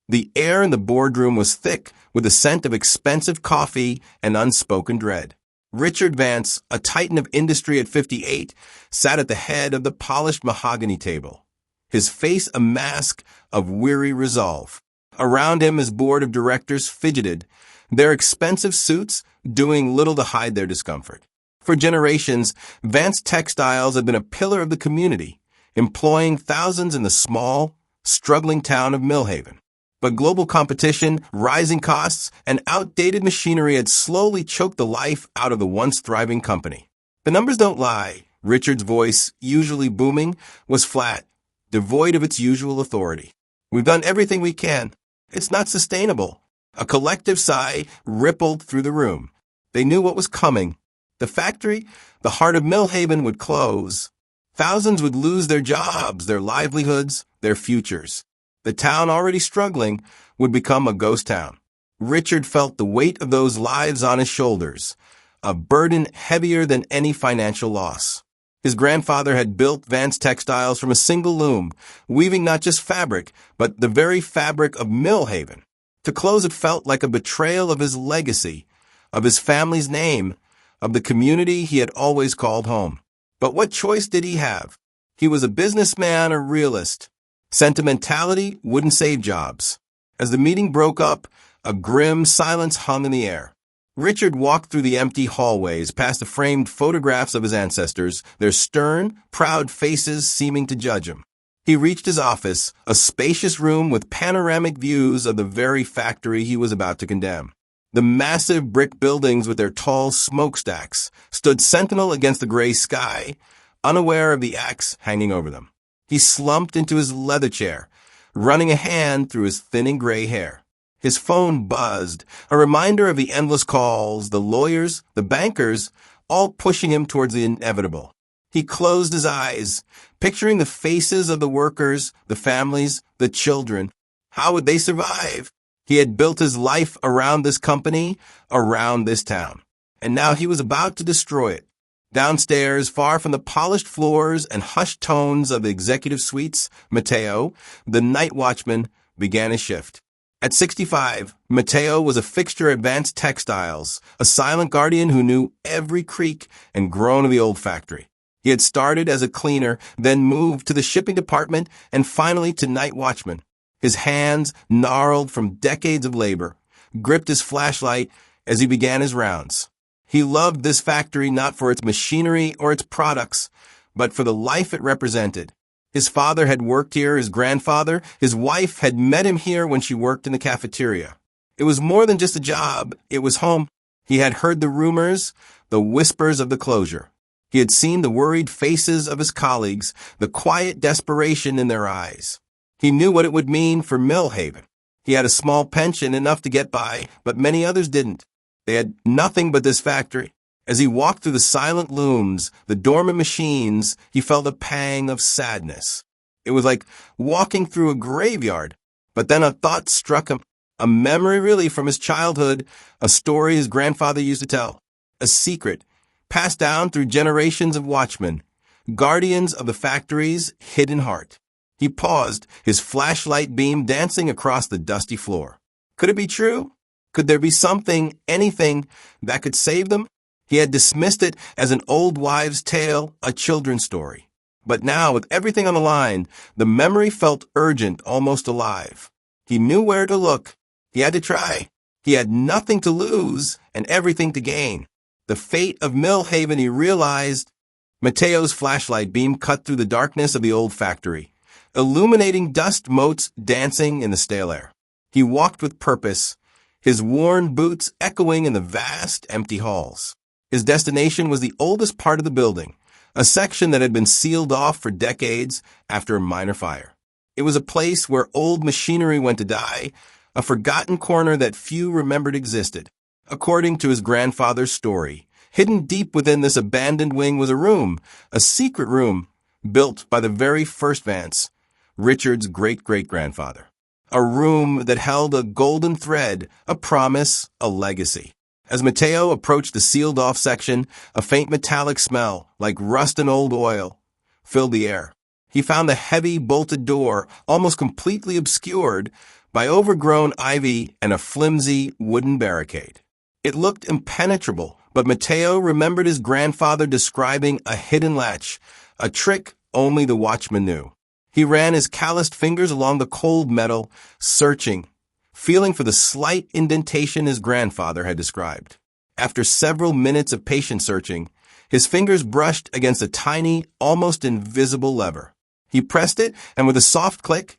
The air in the boardroom was thick with the scent of expensive coffee and unspoken dread. Richard Vance, a titan of industry at 58, sat at the head of the polished mahogany table, his face a mask of weary resolve. Around him, his board of directors fidgeted, their expensive suits doing little to hide their discomfort. For generations, Vance Textiles had been a pillar of the community, employing thousands in the small, struggling town of Millhaven. But global competition, rising costs, and outdated machinery had slowly choked the life out of the once thriving company. The numbers don't lie. Richard's voice, usually booming, was flat, devoid of its usual authority. We've done everything we can. It's not sustainable. A collective sigh rippled through the room. They knew what was coming. The factory, the heart of Millhaven, would close. Thousands would lose their jobs, their livelihoods, their futures. The town, already struggling, would become a ghost town. Richard felt the weight of those lives on his shoulders, a burden heavier than any financial loss. His grandfather had built Vance Textiles from a single loom, weaving not just fabric, but the very fabric of Millhaven. To close, it felt like a betrayal of his legacy, of his family's name, of the community he had always called home. But what choice did he have? He was a businessman or realist. Sentimentality wouldn't save jobs. As the meeting broke up, a grim silence hung in the air. Richard walked through the empty hallways, past the framed photographs of his ancestors, their stern, proud faces seeming to judge him. He reached his office, a spacious room with panoramic views of the very factory he was about to condemn. The massive brick buildings with their tall smokestacks stood sentinel against the gray sky, unaware of the axe hanging over them. He slumped into his leather chair, running a hand through his thinning gray hair. His phone buzzed, a reminder of the endless calls, the lawyers, the bankers, all pushing him towards the inevitable. He closed his eyes, picturing the faces of the workers, the families, the children. How would they survive? He had built his life around this company, around this town, and now he was about to destroy it. Downstairs, far from the polished floors and hushed tones of the executive suites, Mateo, the night watchman, began his shift. At 65, Mateo was a fixture at Vance Textiles, a silent guardian who knew every creak and groan of the old factory. He had started as a cleaner, then moved to the shipping department, and finally to night watchman. His hands, gnarled from decades of labor, gripped his flashlight as he began his rounds. He loved this factory not for its machinery or its products, but for the life it represented. His father had worked here, his grandfather, his wife had met him here when she worked in the cafeteria. It was more than just a job, it was home. He had heard the rumors, the whispers of the closure. He had seen the worried faces of his colleagues, the quiet desperation in their eyes. He knew what it would mean for Millhaven. He had a small pension, enough to get by, but many others didn't. They had nothing but this factory. As he walked through the silent looms, the dormant machines, he felt a pang of sadness. It was like walking through a graveyard. But then a thought struck him, a memory really from his childhood, a story his grandfather used to tell, a secret passed down through generations of watchmen, guardians of the factory's hidden heart. He paused, his flashlight beam dancing across the dusty floor. Could it be true? Could there be something, anything, that could save them? He had dismissed it as an old wives' tale, a children's story. But now, with everything on the line, the memory felt urgent, almost alive. He knew where to look. He had to try. He had nothing to lose and everything to gain. The fate of Millhaven, he realized. Mateo's flashlight beam cut through the darkness of the old factory, illuminating dust motes dancing in the stale air. He walked with purpose, his worn boots echoing in the vast, empty halls. His destination was the oldest part of the building, a section that had been sealed off for decades after a minor fire. It was a place where old machinery went to die, a forgotten corner that few remembered existed. According to his grandfather's story, hidden deep within this abandoned wing was a room, a secret room, built by the very first Vance, Richard's great-great-grandfather. A room that held a golden thread, a promise, a legacy. As Mateo approached the sealed-off section, a faint metallic smell, like rust and old oil, filled the air. He found the heavy, bolted door, almost completely obscured, by overgrown ivy and a flimsy wooden barricade. It looked impenetrable, but Matteo remembered his grandfather describing a hidden latch, a trick only the watchman knew. He ran his calloused fingers along the cold metal, searching, feeling for the slight indentation his grandfather had described. After several minutes of patient searching, his fingers brushed against a tiny, almost invisible lever. He pressed it, and with a soft click,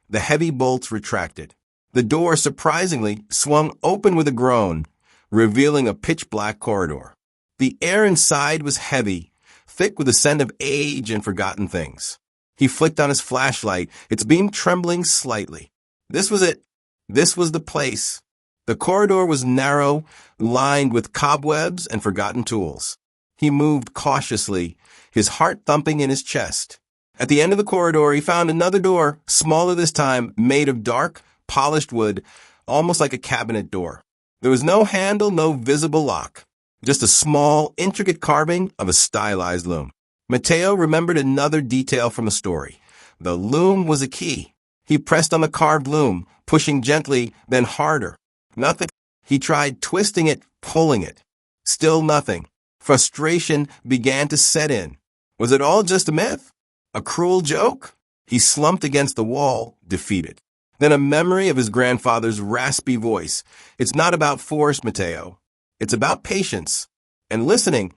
the heavy bolts retracted. The door, surprisingly, swung open with a groan, revealing a pitch-black corridor. The air inside was heavy, thick with the scent of age and forgotten things. He flicked on his flashlight, its beam trembling slightly. This was it. This was the place. The corridor was narrow, lined with cobwebs and forgotten tools. He moved cautiously, his heart thumping in his chest. At the end of the corridor, he found another door, smaller this time, made of dark, polished wood, almost like a cabinet door. There was no handle, no visible lock, just a small, intricate carving of a stylized loom. Matteo remembered another detail from the story. The loom was a key. He pressed on the carved loom, pushing gently, then harder. Nothing. He tried twisting it, pulling it. Still nothing. Frustration began to set in. Was it all just a myth? A cruel joke? He slumped against the wall, defeated. Then a memory of his grandfather's raspy voice. It's not about force, Matteo. It's about patience. And listening.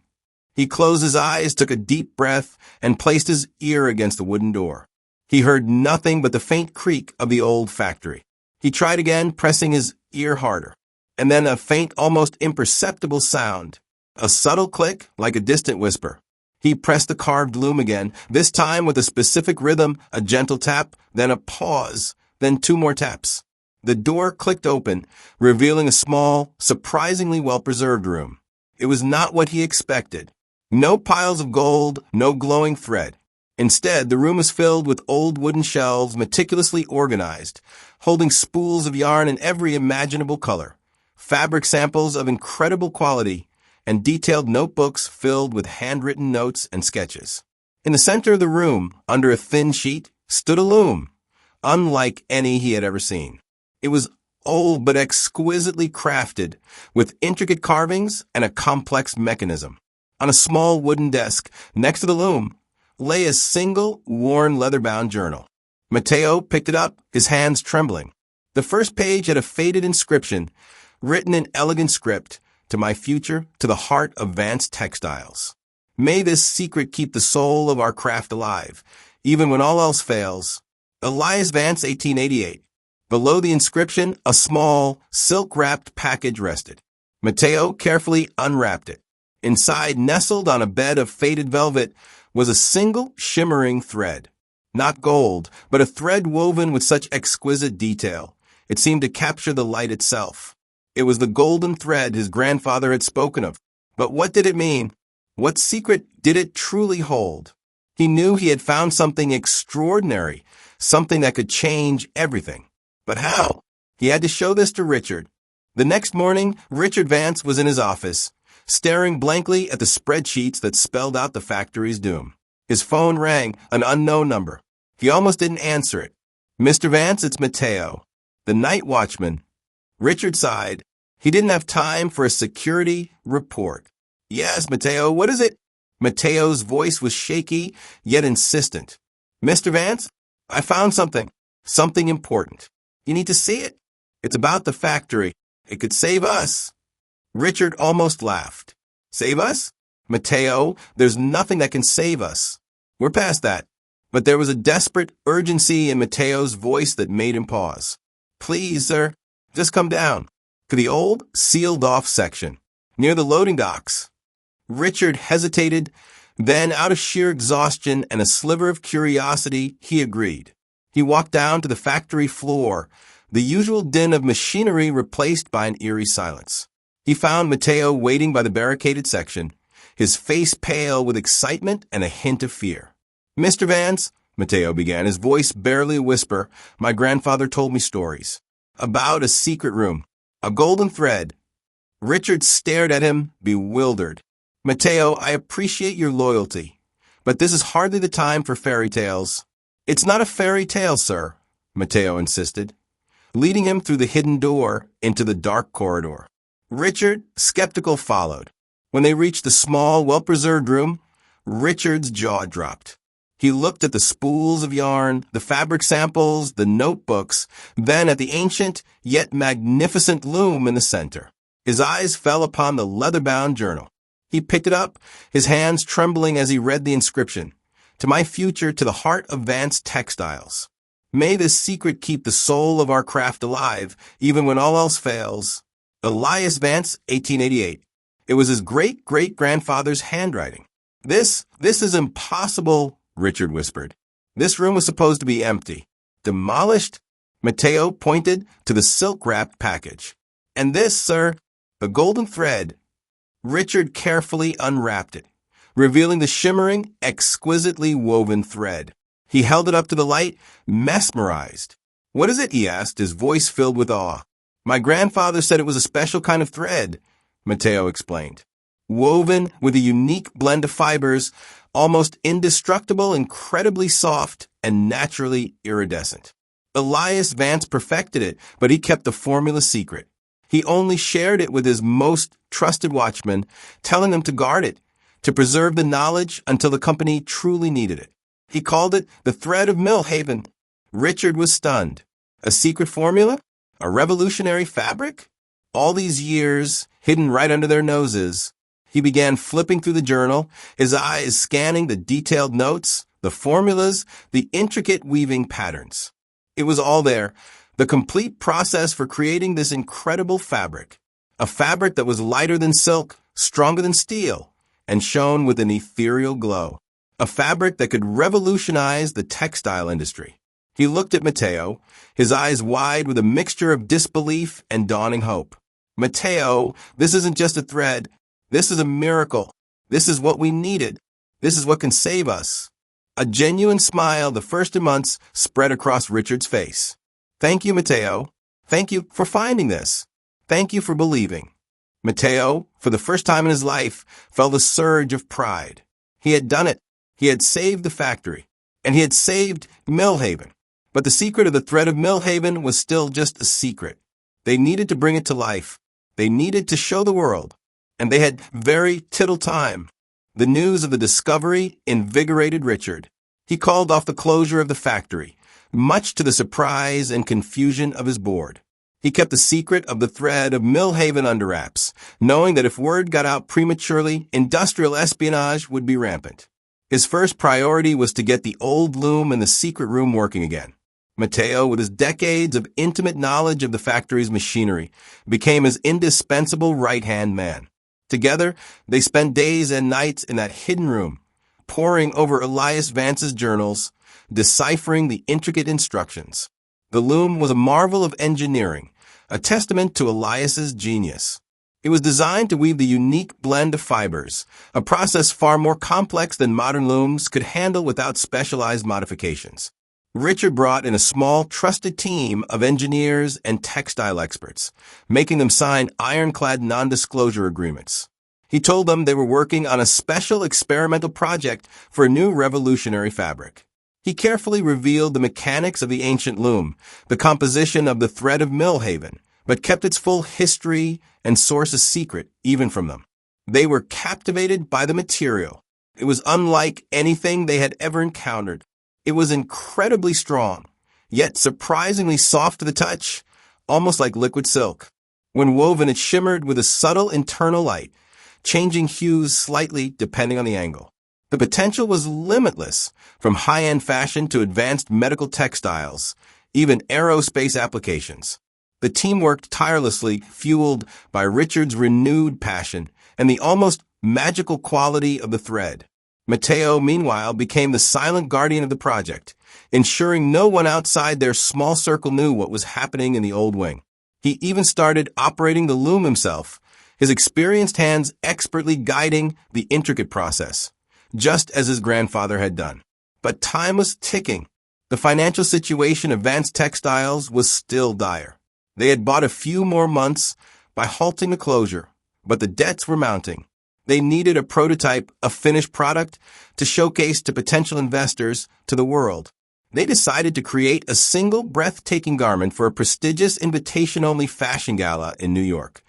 He closed his eyes, took a deep breath, and placed his ear against the wooden door. He heard nothing but the faint creak of the old factory. He tried again, pressing his ear harder. And then a faint, almost imperceptible sound. A subtle click, like a distant whisper. He pressed the carved loom again, this time with a specific rhythm, a gentle tap, then a pause, then 2 more taps. The door clicked open, revealing a small, surprisingly well-preserved room. It was not what he expected. No piles of gold, no glowing thread. Instead, the room was filled with old wooden shelves meticulously organized, holding spools of yarn in every imaginable color, fabric samples of incredible quality, and detailed notebooks filled with handwritten notes and sketches. In the center of the room, under a thin sheet, stood a loom, unlike any he had ever seen. It was old but exquisitely crafted, with intricate carvings and a complex mechanism. On a small wooden desk, next to the loom, lay a single, worn leather-bound journal. Matteo picked it up, his hands trembling. The first page had a faded inscription, written in elegant script, "To my future, to the heart of Vance Textiles. May this secret keep the soul of our craft alive, even when all else fails. Elias Vance, 1888. Below the inscription, a small, silk-wrapped package rested. Matteo carefully unwrapped it. Inside, nestled on a bed of faded velvet, was a single shimmering thread. Not gold, but a thread woven with such exquisite detail. It seemed to capture the light itself. It was the golden thread his grandfather had spoken of. But what did it mean? What secret did it truly hold? He knew he had found something extraordinary, something that could change everything. But how? He had to show this to Richard. The next morning, Richard Vance was in his office, staring blankly at the spreadsheets that spelled out the factory's doom. His phone rang, an unknown number. He almost didn't answer it. "Mr. Vance, it's Matteo, the night watchman." Richard sighed. He didn't have time for a security report. "Yes, Matteo, what is it?" Matteo's voice was shaky, yet insistent. "Mr. Vance, I found something important. You need to see it. It's about the factory. It could save us." Richard almost laughed. "Save us? Matteo, there's nothing that can save us. We're past that." But there was a desperate urgency in Matteo's voice that made him pause. "Please, sir, just come down to the old, sealed-off section, near the loading docks." Richard hesitated, then, out of sheer exhaustion and a sliver of curiosity, he agreed. He walked down to the factory floor, the usual din of machinery replaced by an eerie silence. He found Matteo waiting by the barricaded section, his face pale with excitement and a hint of fear. "Mr. Vance," Matteo began, his voice barely a whisper, "my grandfather told me stories. About a secret room. A golden thread." Richard stared at him, bewildered. "Matteo, I appreciate your loyalty, but this is hardly the time for fairy tales." "It's not a fairy tale, sir," Matteo insisted. leading him through the hidden door into the dark corridor. Richard, skeptical, followed. When they reached the small, well-preserved room, Richard's jaw dropped. He looked at the spools of yarn, the fabric samples, the notebooks, then at the ancient yet magnificent loom in the center. His eyes fell upon the leather-bound journal. He picked it up, his hands trembling as he read the inscription, "To my future, to the heart of Vance Textiles. May this secret keep the soul of our craft alive, even when all else fails." Elias Vance, 1888. It was his great-great-grandfather's handwriting. This is impossible," Richard whispered. "This room was supposed to be empty." "Demolished?" Matteo pointed to the silk-wrapped package. "And this, sir, the golden thread." Richard carefully unwrapped it, revealing the shimmering, exquisitely woven thread. He held it up to the light, mesmerized. "What is it?" he asked, his voice filled with awe. "My grandfather said it was a special kind of thread," Matteo explained. "Woven with a unique blend of fibers, almost indestructible, incredibly soft, and naturally iridescent." Elias Vance perfected it, but he kept the formula secret. He only shared it with his most trusted watchman, telling them to guard it, to preserve the knowledge until the company truly needed it. He called it the thread of Millhaven. Richard was stunned. A secret formula? A revolutionary fabric? All these years, hidden right under their noses. He began flipping through the journal, his eyes scanning the detailed notes, the formulas, the intricate weaving patterns. It was all there, the complete process for creating this incredible fabric. A fabric that was lighter than silk, stronger than steel, and shone with an ethereal glow. A fabric that could revolutionize the textile industry. He looked at Matteo, his eyes wide with a mixture of disbelief and dawning hope. "Matteo, this isn't just a thread. This is a miracle. This is what we needed. This is what can save us." A genuine smile, the first in months, spread across Richard's face. "Thank you, Matteo. Thank you for finding this. Thank you for believing." Matteo, for the first time in his life, felt a surge of pride. He had done it. He had saved the factory. And he had saved Millhaven. But the secret of the thread of Millhaven was still just a secret. They needed to bring it to life. They needed to show the world. And they had very tittle time. The news of the discovery invigorated Richard. He called off the closure of the factory, much to the surprise and confusion of his board. He kept the secret of the thread of Millhaven under wraps, knowing that if word got out prematurely, industrial espionage would be rampant. His first priority was to get the old loom in the secret room working again. Matteo, with his decades of intimate knowledge of the factory's machinery, became his indispensable right-hand man. Together, they spent days and nights in that hidden room, poring over Elias Vance's journals, deciphering the intricate instructions. The loom was a marvel of engineering, a testament to Elias's genius. It was designed to weave the unique blend of fibers, a process far more complex than modern looms could handle without specialized modifications. Richard brought in a small, trusted team of engineers and textile experts, making them sign ironclad non-disclosure agreements. He told them they were working on a special experimental project for a new revolutionary fabric. He carefully revealed the mechanics of the ancient loom, the composition of the thread of Millhaven, but kept its full history and source a secret even from them. They were captivated by the material. It was unlike anything they had ever encountered. It was incredibly strong, yet surprisingly soft to the touch, almost like liquid silk. When woven, it shimmered with a subtle internal light, changing hues slightly depending on the angle. The potential was limitless, from high-end fashion to advanced medical textiles, even aerospace applications. The team worked tirelessly, fueled by Richard's renewed passion and the almost magical quality of the thread. Matteo, meanwhile, became the silent guardian of the project, ensuring no one outside their small circle knew what was happening in the old wing. He even started operating the loom himself, his experienced hands expertly guiding the intricate process, just as his grandfather had done. But time was ticking. The financial situation of Vance Textiles was still dire. They had bought a few more months by halting the closure, but the debts were mounting. They needed a prototype, a finished product, to showcase to potential investors, to the world. They decided to create a single breathtaking garment for a prestigious invitation-only fashion gala in New York,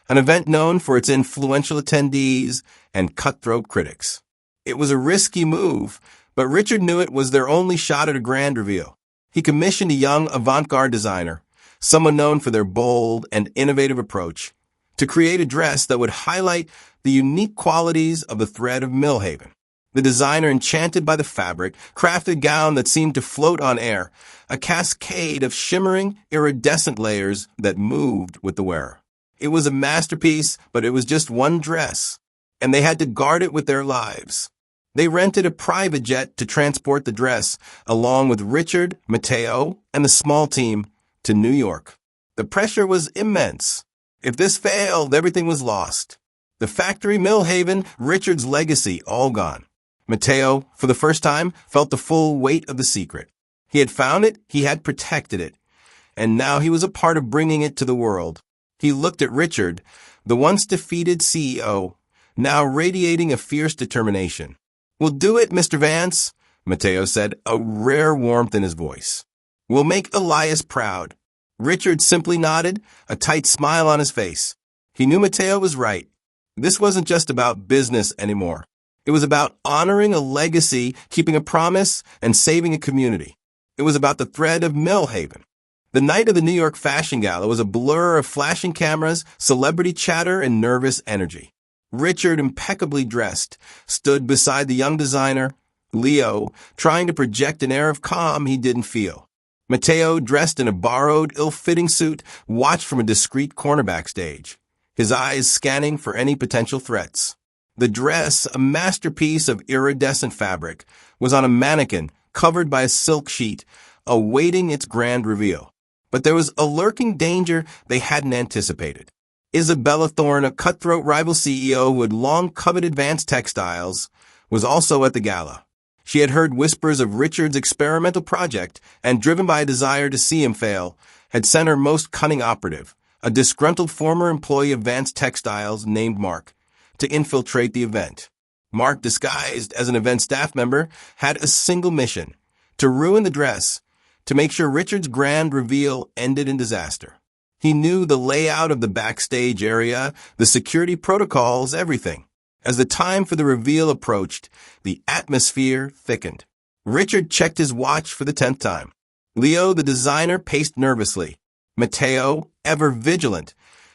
an event known for its influential attendees and cutthroat critics. It was a risky move, but Richard knew it was their only shot at a grand reveal. He commissioned a young avant-garde designer, someone known for their bold and innovative approach, to create a dress that would highlight the unique qualities of the thread of Millhaven. The designer, enchanted by the fabric, crafted a gown that seemed to float on air, a cascade of shimmering, iridescent layers that moved with the wearer. It was a masterpiece, but it was just one dress, and they had to guard it with their lives. They rented a private jet to transport the dress, along with Richard, Matteo, and the small team, to New York. The pressure was immense. If this failed, everything was lost. The factory, Millhaven, Richard's legacy, all gone. Matteo, for the first time, felt the full weight of the secret. He had found it, he had protected it, and now he was a part of bringing it to the world. He looked at Richard, the once defeated CEO, now radiating a fierce determination. "We'll do it, Mr. Vance," Matteo said, a rare warmth in his voice. "We'll make Elias proud." Richard simply nodded, a tight smile on his face. He knew Matteo was right. This wasn't just about business anymore. It was about honoring a legacy, keeping a promise, and saving a community. It was about the thread of Millhaven. The night of the New York Fashion Gala was a blur of flashing cameras, celebrity chatter, and nervous energy. Richard, impeccably dressed, stood beside the young designer, Leo, trying to project an air of calm he didn't feel. Matteo, dressed in a borrowed, ill-fitting suit, watched from a discreet corner backstage, his eyes scanning for any potential threats. The dress, a masterpiece of iridescent fabric, was on a mannequin covered by a silk sheet, awaiting its grand reveal. But there was a lurking danger they hadn't anticipated. Isabella Thorne, a cutthroat rival CEO who had long coveted Vance Textiles, was also at the gala. She had heard whispers of Richard's experimental project and, driven by a desire to see him fail, had sent her most cunning operative, a disgruntled former employee of Vance Textiles named Mark, to infiltrate the event. Mark, disguised as an event staff member, had a single mission: to ruin the dress, to make sure Richard's grand reveal ended in disaster. He knew the layout of the backstage area, the security protocols, everything. As the time for the reveal approached, the atmosphere thickened. Richard checked his watch for the 10th time. Leo, the designer, paced nervously. Matteo, ever vigilant,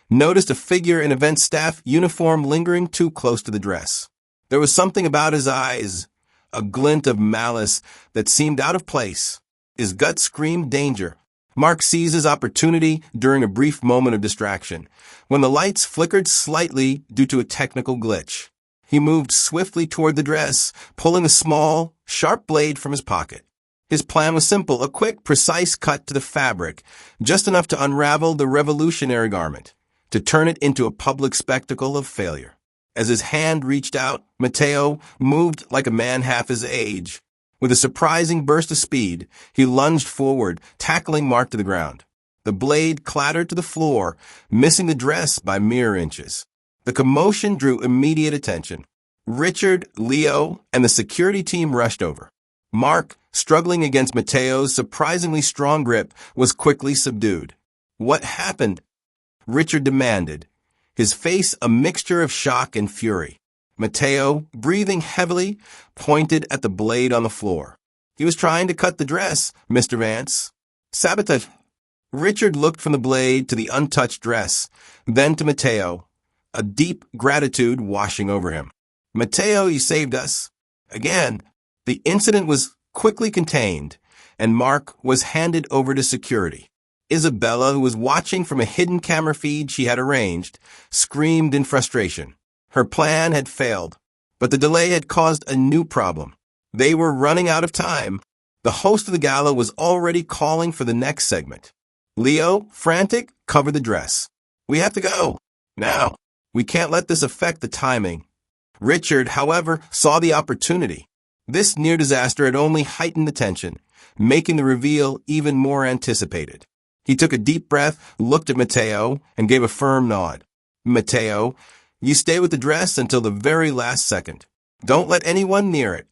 noticed a figure in event staff uniform lingering too close to the dress. There was something about his eyes, a glint of malice that seemed out of place. His gut screamed danger. Mark seized his opportunity during a brief moment of distraction, when the lights flickered slightly due to a technical glitch. He moved swiftly toward the dress, pulling a small, sharp blade from his pocket. His plan was simple: a quick, precise cut to the fabric, just enough to unravel the revolutionary garment, to turn it into a public spectacle of failure. As his hand reached out, Matteo moved like a man half his age. With a surprising burst of speed, he lunged forward, tackling Mark to the ground. The blade clattered to the floor, missing the dress by mere inches. The commotion drew immediate attention. Richard, Leo, and the security team rushed over. Mark, struggling against Matteo's surprisingly strong grip, was quickly subdued. "What happened?" Richard demanded, his face a mixture of shock and fury. Matteo, breathing heavily, pointed at the blade on the floor. "He was trying to cut the dress, Mr. Vance. Sabotage." Richard looked from the blade to the untouched dress, then to Matteo, a deep gratitude washing over him. "Matteo, you saved us." Again, the incident was quickly contained, and Mark was handed over to security. Isabella, who was watching from a hidden camera feed she had arranged, screamed in frustration. Her plan had failed, but the delay had caused a new problem. They were running out of time. The host of the gala was already calling for the next segment. Leo, frantic, covered the dress. "We have to go. Now. We can't let this affect the timing." Richard, however, saw the opportunity. This near disaster had only heightened the tension, making the reveal even more anticipated. He took a deep breath, looked at Matteo, and gave a firm nod. "Matteo, you stay with the dress until the very last second. Don't let anyone near it."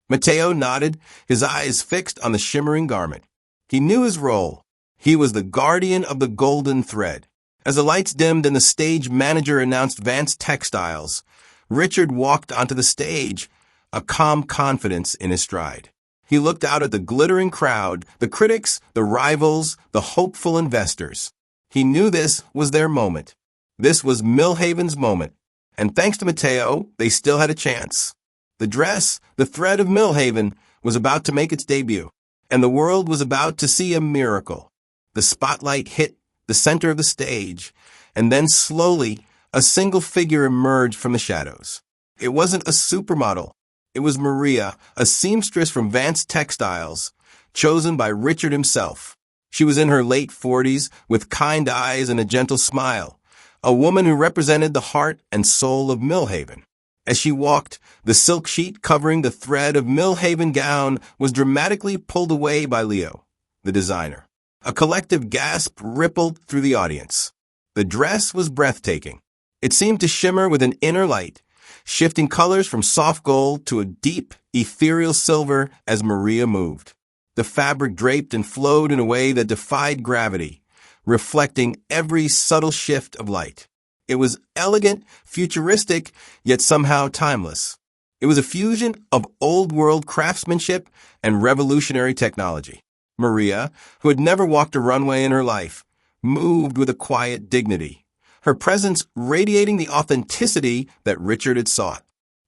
Mateo nodded, his eyes fixed on the shimmering garment. He knew his role. He was the guardian of the golden thread. As the lights dimmed and the stage manager announced Vance Textiles, Richard walked onto the stage, a calm confidence in his stride. He looked out at the glittering crowd, the critics, the rivals, the hopeful investors. He knew this was their moment. This was Millhaven's moment. And thanks to Mateo, they still had a chance. The dress, the thread of Millhaven, was about to make its debut, and the world was about to see a miracle. The spotlight hit the center of the stage, and then slowly, a single figure emerged from the shadows. It wasn't a supermodel. It was Maria, a seamstress from Vance Textiles, chosen by Richard himself. She was in her late 40s, with kind eyes and a gentle smile, a woman who represented the heart and soul of Millhaven. As she walked, the silk sheet covering the thread of Millhaven gown was dramatically pulled away by Leo, the designer. A collective gasp rippled through the audience. The dress was breathtaking. It seemed to shimmer with an inner light, shifting colors from soft gold to a deep, ethereal silver as Maria moved. The fabric draped and flowed in a way that defied gravity, reflecting every subtle shift of light. It was elegant, futuristic, yet somehow timeless. It was a fusion of old-world craftsmanship and revolutionary technology. Maria, who had never walked a runway in her life, moved with a quiet dignity, her presence radiating the authenticity that Richard had sought.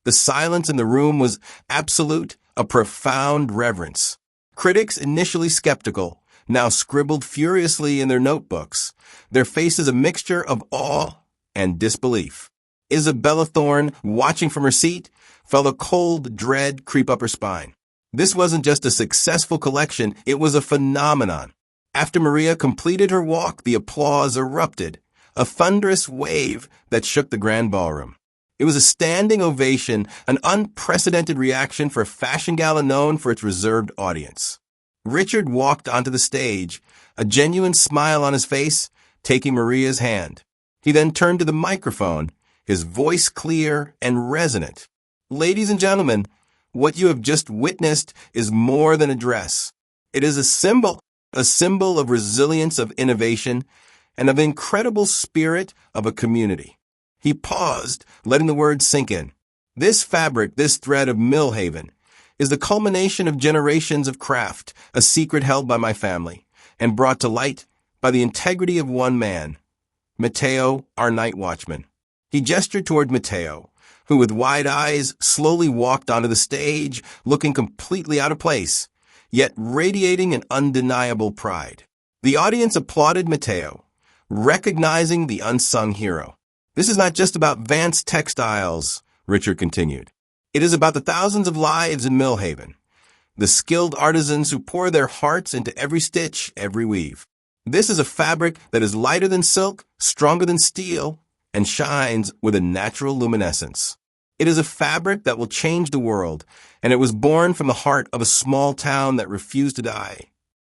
The silence in the room was absolute, a profound reverence. Critics, initially skeptical, now scribbled furiously in their notebooks, their faces a mixture of awe and disbelief. Isabella Thorne, watching from her seat, felt a cold dread creep up her spine. This wasn't just a successful collection, it was a phenomenon. After Maria completed her walk, the applause erupted, a thunderous wave that shook the grand ballroom. It was a standing ovation, an unprecedented reaction for a fashion gala known for its reserved audience. Richard walked onto the stage, a genuine smile on his face, taking Maria's hand. He then turned to the microphone, his voice clear and resonant. Ladies and gentlemen, what you have just witnessed is more than a dress. It is a symbol of resilience, of innovation, and of incredible spirit of a community. He paused, letting the words sink in. This fabric, this thread of Millhaven, is the culmination of generations of craft, a secret held by my family, and brought to light by the integrity of one man, Mateo, our night watchman. He gestured toward Mateo, who with wide eyes slowly walked onto the stage, looking completely out of place, yet radiating an undeniable pride. The audience applauded Mateo, recognizing the unsung hero. This is not just about Vance Textiles, Richard continued. It is about the thousands of lives in Millhaven, the skilled artisans who pour their hearts into every stitch, every weave. This is a fabric that is lighter than silk, stronger than steel, and shines with a natural luminescence. It is a fabric that will change the world, and it was born from the heart of a small town that refused to die.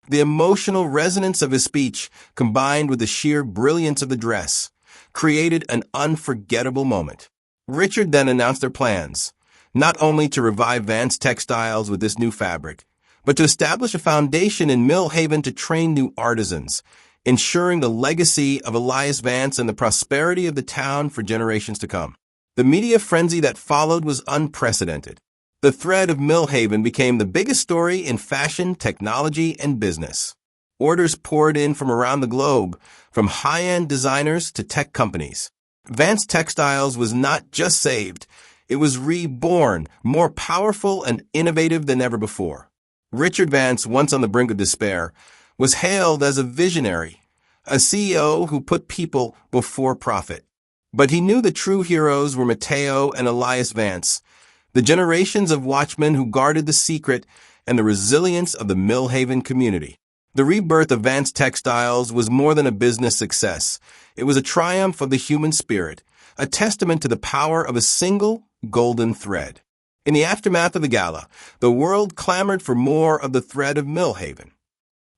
The emotional resonance of his speech, combined with the sheer brilliance of the dress, created an unforgettable moment. Richard then announced their plans, not only to revive Vance Textiles with this new fabric, but to establish a foundation in Millhaven to train new artisans, ensuring the legacy of Elias Vance and the prosperity of the town for generations to come. The media frenzy that followed was unprecedented. The thread of Millhaven became the biggest story in fashion, technology, and business. Orders poured in from around the globe, from high-end designers to tech companies. Vance Textiles was not just saved, it was reborn, more powerful and innovative than ever before. Richard Vance, once on the brink of despair, was hailed as a visionary, a CEO who put people before profit. But he knew the true heroes were Mateo and Elias Vance, the generations of Watchmen who guarded the secret and the resilience of the Millhaven community. The rebirth of Vance Textiles was more than a business success. It was a triumph of the human spirit, a testament to the power of a single golden thread. In the aftermath of the gala, the world clamored for more of the thread of Millhaven.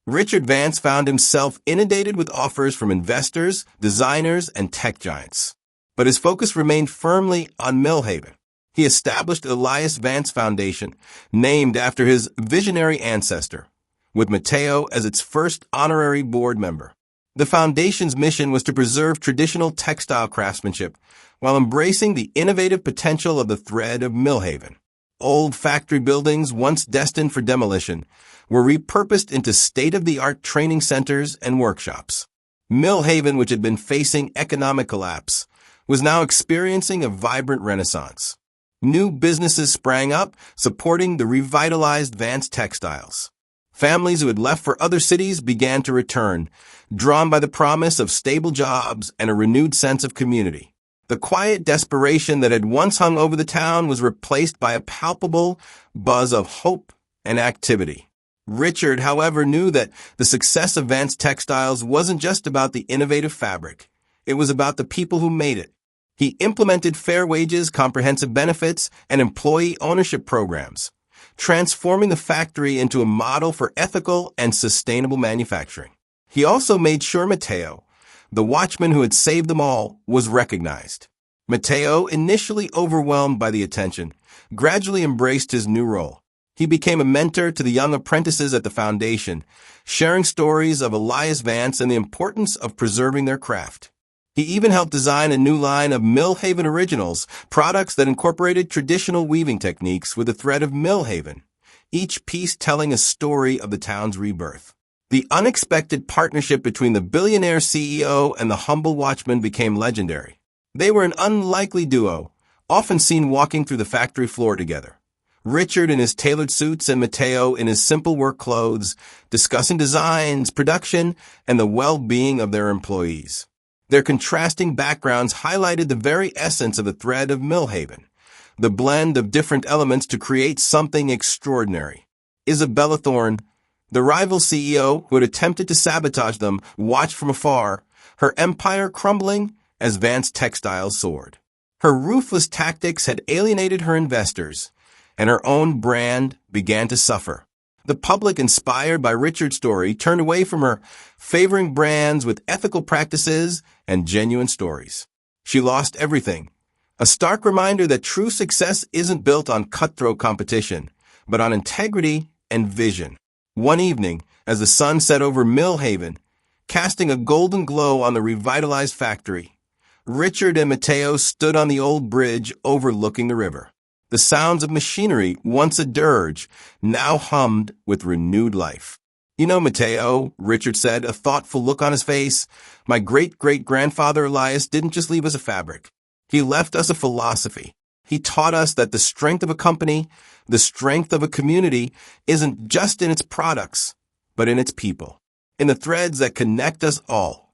Richard Vance found himself inundated with offers from investors, designers, and tech giants. But his focus remained firmly on Millhaven. He established the Elias Vance Foundation, named after his visionary ancestor, with Mateo as its first honorary board member. The foundation's mission was to preserve traditional textile craftsmanship while embracing the innovative potential of the thread of Millhaven. Old factory buildings, once destined for demolition, were repurposed into state-of-the-art training centers and workshops. Millhaven, which had been facing economic collapse, was now experiencing a vibrant renaissance. New businesses sprang up, supporting the revitalized Vance textiles. Families who had left for other cities began to return, drawn by the promise of stable jobs and a renewed sense of community. The quiet desperation that had once hung over the town was replaced by a palpable buzz of hope and activity. Richard, however, knew that the success of Vance Textiles wasn't just about the innovative fabric. It was about the people who made it. He implemented fair wages, comprehensive benefits, and employee ownership programs, transforming the factory into a model for ethical and sustainable manufacturing. He also made sure Mateo, the watchman who had saved them all, was recognized. Mateo, initially overwhelmed by the attention, gradually embraced his new role. He became a mentor to the young apprentices at the foundation, sharing stories of Elias Vance and the importance of preserving their craft. He even helped design a new line of Millhaven Originals, products that incorporated traditional weaving techniques with the thread of Millhaven, each piece telling a story of the town's rebirth. The unexpected partnership between the billionaire CEO and the humble watchman became legendary. They were an unlikely duo, often seen walking through the factory floor together. Richard in his tailored suits and Mateo in his simple work clothes, discussing designs, production, and the well-being of their employees. Their contrasting backgrounds highlighted the very essence of the thread of Millhaven, the blend of different elements to create something extraordinary. Isabella Thorne, the rival CEO who had attempted to sabotage them, watched from afar, her empire crumbling as Vance Textiles soared. Her ruthless tactics had alienated her investors, and her own brand began to suffer. The public, inspired by Richard's story, turned away from her, favoring brands with ethical practices and genuine stories. She lost everything, a stark reminder that true success isn't built on cutthroat competition, but on integrity and vision. One evening, as the sun set over Millhaven, casting a golden glow on the revitalized factory, Richard and Mateo stood on the old bridge overlooking the river. The sounds of machinery, once a dirge, now hummed with renewed life. "You know, Mateo," Richard said, a thoughtful look on his face, "my great-great-grandfather Elias didn't just leave us a fabric. He left us a philosophy. He taught us that the strength of a company, the strength of a community, isn't just in its products, but in its people, in the threads that connect us all."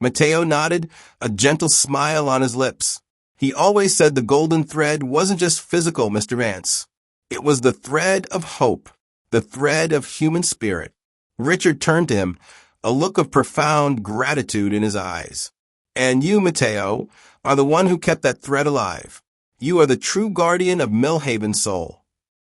Mateo nodded, a gentle smile on his lips. "He always said the golden thread wasn't just physical, Mr. Vance. It was the thread of hope, the thread of human spirit." Richard turned to him, a look of profound gratitude in his eyes. "And you, Mateo, are the one who kept that thread alive. You are the true guardian of Millhaven's soul."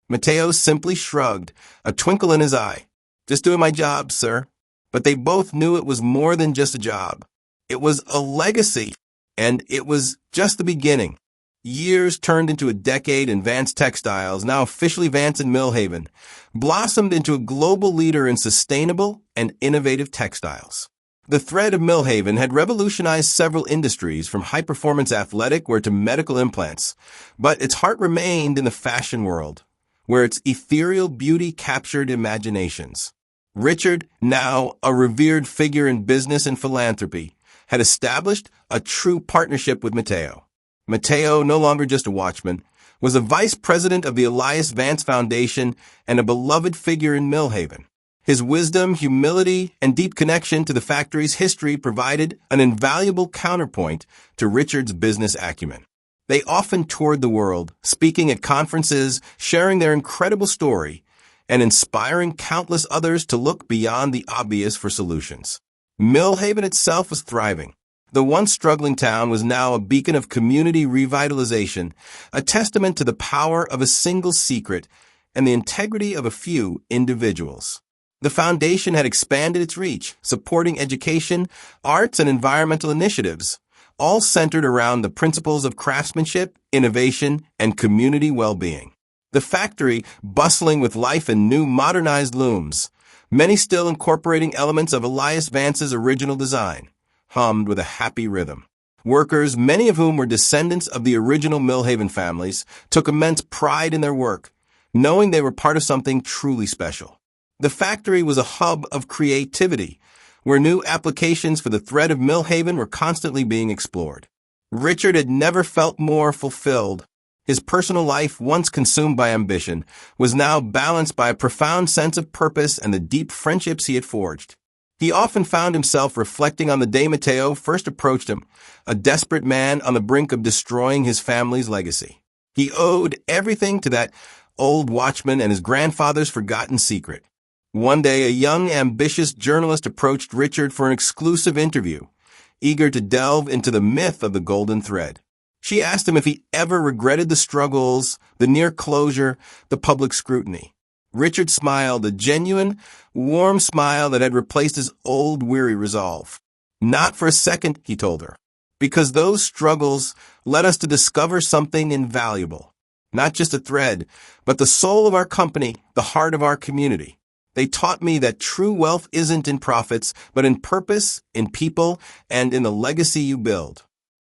Mateo simply shrugged, a twinkle in his eye. "Just doing my job, sir." But they both knew it was more than just a job. It was a legacy. And it was just the beginning. Years turned into a decade, and Vance Textiles, now officially Vance and Millhaven, blossomed into a global leader in sustainable and innovative textiles. The thread of Millhaven had revolutionized several industries, from high-performance athletic wear to medical implants, but its heart remained in the fashion world, where its ethereal beauty captured imaginations. Richard, now a revered figure in business and philanthropy, had established a true partnership with Mateo. Mateo, no longer just a watchman, was a vice president of the Elias Vance Foundation and a beloved figure in Millhaven. His wisdom, humility, and deep connection to the factory's history provided an invaluable counterpoint to Richard's business acumen. They often toured the world, speaking at conferences, sharing their incredible story, and inspiring countless others to look beyond the obvious for solutions. Millhaven itself was thriving. The once struggling town was now a beacon of community revitalization, a testament to the power of a single secret and the integrity of a few individuals. The foundation had expanded its reach, supporting education, arts, and environmental initiatives, all centered around the principles of craftsmanship innovation, and community well-being. The factory, bustling with life and new modernized looms, many still incorporating elements of Elias Vance's original design, hummed with a happy rhythm. Workers, many of whom were descendants of the original Millhaven families, took immense pride in their work, knowing they were part of something truly special. The factory was a hub of creativity, where new applications for the thread of Millhaven were constantly being explored. Richard had never felt more fulfilled. His personal life, once consumed by ambition, was now balanced by a profound sense of purpose and the deep friendships he had forged. He often found himself reflecting on the day Matteo first approached him, a desperate man on the brink of destroying his family's legacy. He owed everything to that old Watchman and his grandfather's forgotten secret. One day, a young, ambitious journalist approached Richard for an exclusive interview, eager to delve into the myth of the golden thread. She asked him if he ever regretted the struggles, the near closure, the public scrutiny. Richard smiled, a genuine, warm smile that had replaced his old, weary resolve. Not for a second, he told her, because those struggles led us to discover something invaluable. Not just a thread, but the soul of our company, the heart of our community. They taught me that true wealth isn't in profits, but in purpose, in people, and in the legacy you build.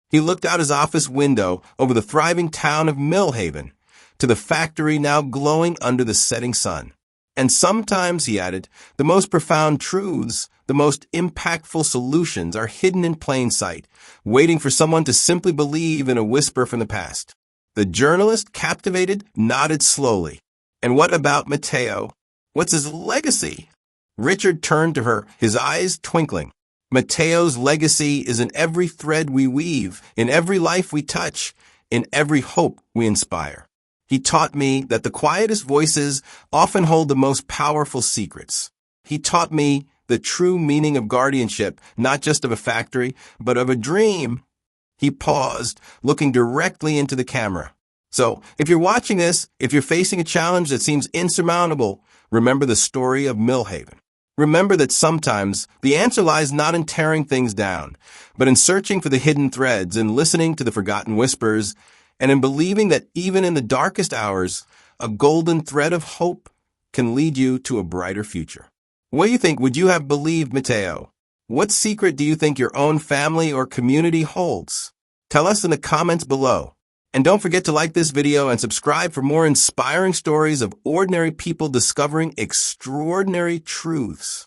He looked out his office window over the thriving town of Millhaven, to the factory now glowing under the setting sun. And sometimes, he added, the most profound truths, the most impactful solutions are hidden in plain sight, waiting for someone to simply believe in a whisper from the past. The journalist, captivated, nodded slowly. And what about Matteo? What's his legacy? Richard turned to her, his eyes twinkling. Matteo's legacy is in every thread we weave, in every life we touch, in every hope we inspire. He taught me that the quietest voices often hold the most powerful secrets. He taught me the true meaning of guardianship, not just of a factory, but of a dream. He paused, looking directly into the camera. So, if you're watching this, if you're facing a challenge that seems insurmountable, remember the story of Millhaven. Remember that sometimes the answer lies not in tearing things down, but in searching for the hidden threads and listening to the forgotten whispers, and in believing that even in the darkest hours, a golden thread of hope can lead you to a brighter future. What do you think? Would you have believed Matteo? What secret do you think your own family or community holds? Tell us in the comments below. And don't forget to like this video and subscribe for more inspiring stories of ordinary people discovering extraordinary truths.